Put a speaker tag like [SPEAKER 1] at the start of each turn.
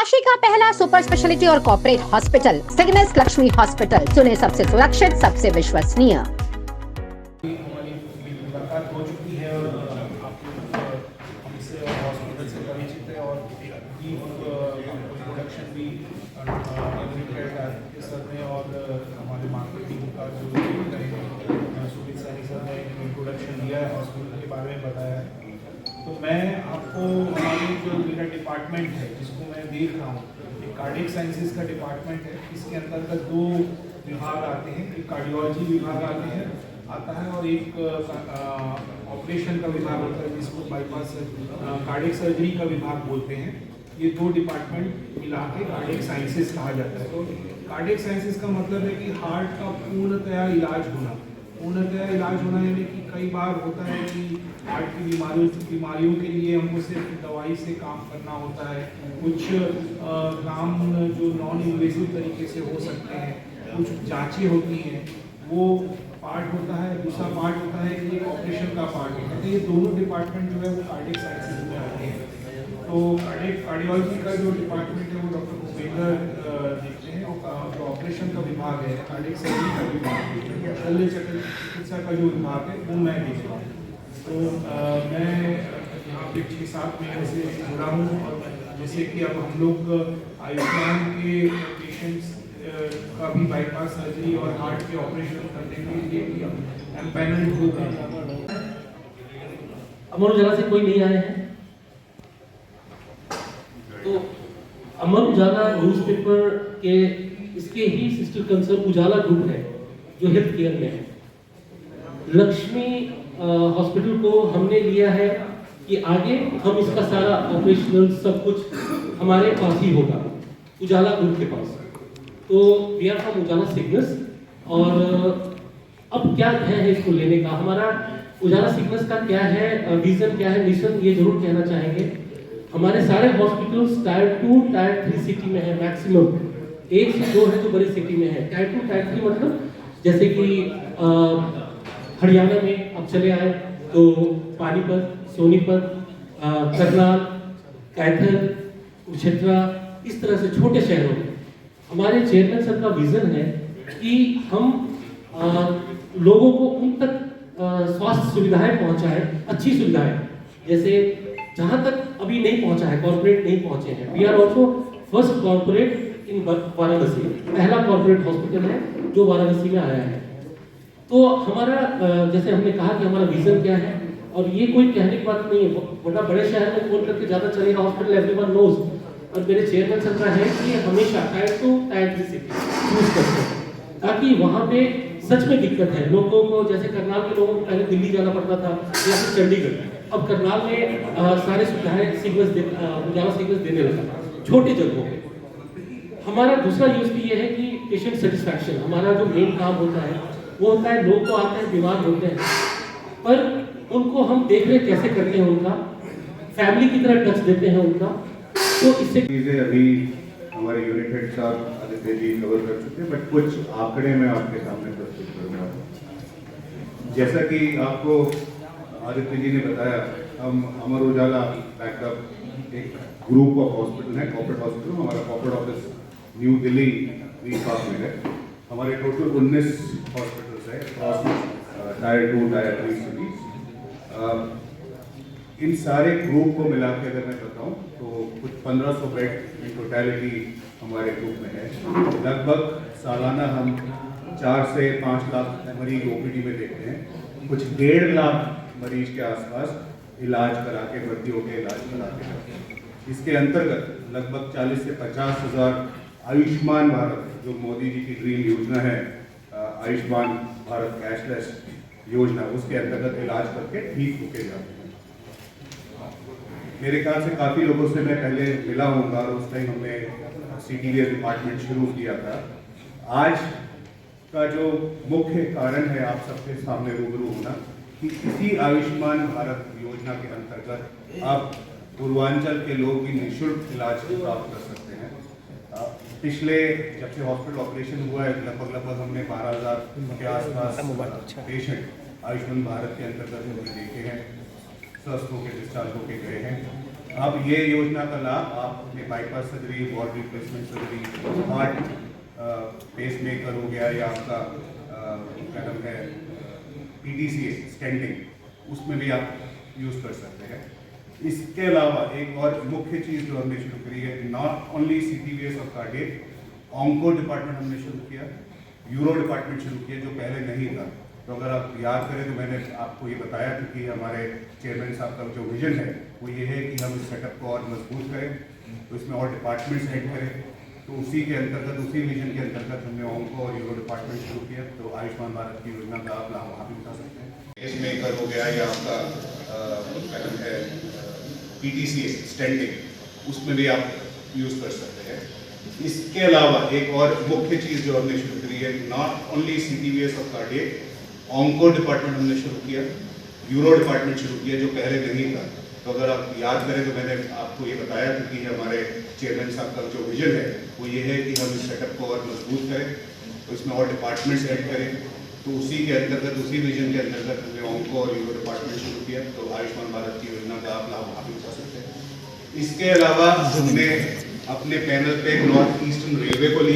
[SPEAKER 1] काशी का पहला super speciality और कॉर्पोरेट हॉस्पिटल सिग्नेस लक्ष्मी हॉस्पिटल, चुने सबसे सुरक्षित, सबसे विश्वसनीय।
[SPEAKER 2] हमारी मुलाकात हो चुकी है और आप हमसे और हॉस्पिटल से परिचित है और प्रोडक्शन भी सर ने और हमारे मार्केटिंग का जो सुमित सैनी सर ने इंट्रोडक्शन दिया है, हॉस्पिटल के बारे में बताया है। तो मैं आपको हमारे जो मेरा डिपार्टमेंट है जिसको मैं देख रहा हूँ, एक कार्डियक साइंसेज का डिपार्टमेंट है। इसके अंतर्गत दो विभाग आते हैं, एक कार्डियोलॉजी विभाग आता है और एक ऑपरेशन का विभाग होता है जिसको बाईपास कार्डियक सर्जरी का विभाग बोलते हैं। ये दो डिपार्टमेंट मिला के कार्डियक साइंसेज कहा जाता है। तो कार्डियक साइंसेज का मतलब है कि हार्ट का पूर्णतया इलाज होना यानी कि कई बार होता है कि हार्ट की बीमारियों के लिए हमको सिर्फ दवाई से काम करना होता है। कुछ काम जो नॉन इन्वेसिव तरीके से हो सकते हैं, कुछ जांचें होती हैं, वो पार्ट होता है। दूसरा पार्ट होता है कि एक ऑपरेशन का पार्ट होता है। तो ये दोनों डिपार्टमेंट जो है वो कार्डियक साइंसेज में आते हैं। तो कार्डियोलॉजी का जो डिपार्टमेंट है वो डॉक्टर भूपेंद्र देखते हैं और जो ऑपरेशन का विभाग है, कार्डियक सर्जरी का विभाग, शल्य चिकित्सा का जो विभाग है वो मैं देख रहा हूँ। तो मैं यहाँ पे 6-7 महीने से जुड़ा हूँ और जैसे कि अब हम लोग आयुष्मान के पेशेंट्स का भी बाईपास सर्जरी और हार्ट के ऑपरेशन करने के लिए एम्पैनल हो गए।
[SPEAKER 3] अमर उजाला से कोई नहीं आए हैं? तो अमर उजाला न्यूज़पेपर के इसके ही सिस्टर कंसर्न उजाला ग्रुप है जो हेल्थ केयर में है। लक्ष्मी हॉस्पिटल को हमने लिया है कि आगे हम इसका सारा ऑपरेशनल सब कुछ हमारे पास ही होगा, उजाला ग्रुप के पास। तो वी आर फ्रॉम उजाला सिग्नेस। और अब क्या है इसको लेने का, हमारा उजाला सिग्नेस का क्या है, विजन क्या है, मिशन, ये जरूर कहना चाहेंगे। हमारे सारे हॉस्पिटल्स टायर 2 टायर 3 सिटी में है मैक्सिमम। 1 से 2 है जो बड़ी सिटी में है। टायर 2 टायर 3 मतलब जैसे कि हरियाणा में अब चले आए तो पानीपत, सोनीपत, करनाल, कैथल, कुरुक्षेत्र, इस तरह से छोटे शहरों में हमारे चेयरमैन सर का विजन है कि हम लोगों को उन तक स्वास्थ्य सुविधाएं पहुंचाएं, अच्छी सुविधाएं, जैसे जहां तक अभी नहीं पहुंचा है, कॉर्पोरेट नहीं पहुंचे हैं। We are also first corporate in Varanasi, पहला कॉर्पोरेट हॉस्पिटल है जो वाराणसी में आया है। तो हमारा जैसे हमने कहा कि हमारा विजन क्या है, और ये कोई कहने की बात नहीं है, वरना बड़े शहर में फोन करके ज्यादा चलेगा हॉस्पिटल, एवरीवन नोज। और मेरे चेयरमैन सर का है कि हमेशा टायर 2 टायर 3 सिटी चूज करते हैं ताकि वहां पे सच में दिक्कत है लोगों को। जैसे करनाल के लोगों को पहले दिल्ली जाना पड़ता था या फिर चंडीगढ़, अब करनाल में सारे सुविधाएं उजाला सिग्नेस देने लगा छोटे जगहों पे। हमारा दूसरा यूएसपी ये है कि पेशेंट सेटिस्फैक्शन हमारा जो मेन काम होता है वो होता है। लोग तो आते हैं, बीमार होते हैं, पर उनको हम देख रेख कैसे करते हैं, उनका फैमिली की तरह टच देते हैं उनका। तो इससे
[SPEAKER 4] चीजें अभी हमारे यूनिट हेड साहब आदित्य जी कवर कर चुके हैं, बट कुछ आंकड़े मैं आपके सामने प्रस्तुत करूंगा। जैसा कि आपको आदित्य जी ने बताया, हम अमर उजाला बैकअप एक ग्रुप ऑफ हॉस्पिटल है, कॉर्पोरेट हॉस्पिटल। हमारा corporate office New Delhi V park में है। हमारे टोटल 19 हॉस्पिटल्स है अक्रॉस टायर 2 टायर 3 सिटीज। इन सारे ग्रुप को मिला के अगर मैं बताऊं तो कुछ 1500 बेड की टोटलिटी हमारे ग्रुप में है। लगभग सालाना हम 4 से 5 लाख मरीज ओपीडी में देखते हैं। कुछ 1.5 लाख मरीज के आसपास इलाज करा के, भर्ती होकर इलाज करा के करते हैं। इसके अंतर्गत लगभग 40 से 50 हज़ार आयुष्मान भारत, जो मोदी जी की ड्रीम योजना है, आयुष्मान भारत कैशलेस योजना, उसके अंतर्गत इलाज करके ठीक होके जाते हैं। मेरे ख्याल से काफ़ी लोगों से मैं पहले मिला हूँगा और उस टाइम हमने सीटीवीएस डिपार्टमेंट शुरू किया था। आज का जो मुख्य कारण है आप सबके सामने रूबरू होना कि इसी आयुष्मान भारत योजना के अंतर्गत आप पूर्वांचल के लोग भी निःशुल्क इलाज प्राप्त कर सकते हैं। पिछले जब से हॉस्पिटल ऑपरेशन हुआ है लगभग हमने 12,000 के आसपास पेशेंट आयुष्मान भारत के अंतर्गत हमने देखे हैं, स्वस्थ होकर डिस्चार्ज होकर गए हैं। अब ये योजना का लाभ आप अपने bypass surgery, valve replacement surgery, heart pacemaker हो गया या आपका क्या नाम है PTCA स्टेंटिंग, उसमें भी आप यूज़ कर सकते हैं। इसके अलावा एक और मुख्य चीज़ जो हमने शुरू करी है, नॉट ओनली CTVS और कार्डियक, ऑन्को डिपार्टमेंट हमने शुरू किया, यूरो डिपार्टमेंट शुरू किया जो पहले नहीं था। तो अगर आप याद करें तो मैंने आपको ये बताया था कि हमारे चेयरमैन साहब का जो विजन है वो ये है कि हम इस सेटअप को और मजबूत करें, तो इसमें और डिपार्टमेंट्स ऐड करें। तो उसी के अंतर्गत, उसी विजन के अंतर्गत हमने ऑन्को और यूरो डिपार्टमेंट शुरू किया। तो आयुष्मान भारत की योजना का आप लाभ वहाँ भी उठा सकते हैं। पेस मेकर हो गया या आपका क्या नाम है PTCA स्टेंटिंग, उसमें भी आप यूज़ कर सकते हैं। इसके अलावा एक और मुख्य चीज़ जो हमने शुरू करी है, नॉट ओनली CTVS और कार्डियक, ऑन्को डिपार्टमेंट हमने शुरू किया, यूरो डिपार्टमेंट शुरू किया जो पहले नहीं था। तो अगर आप याद करें तो मैंने आपको ये बताया था कि हमारे चेयरमैन साहब का जो विजन है वो ये है कि हम इस सेटअप को और मजबूत करें, तो इसमें और डिपार्टमेंट्स ऐड करें। तो उसी के अंतर्गत, उसी विजन के अंतर्गत हमने ऑन्को और यूरो डिपार्टमेंट शुरू किया। तो आयुष्मान भारत की योजना का आप लाभ वहाँ भी उठा सकते हैं। इसके अलावा हमने अपने पैनल पे नॉर्थ ईस्टर्न रेलवे को लिया।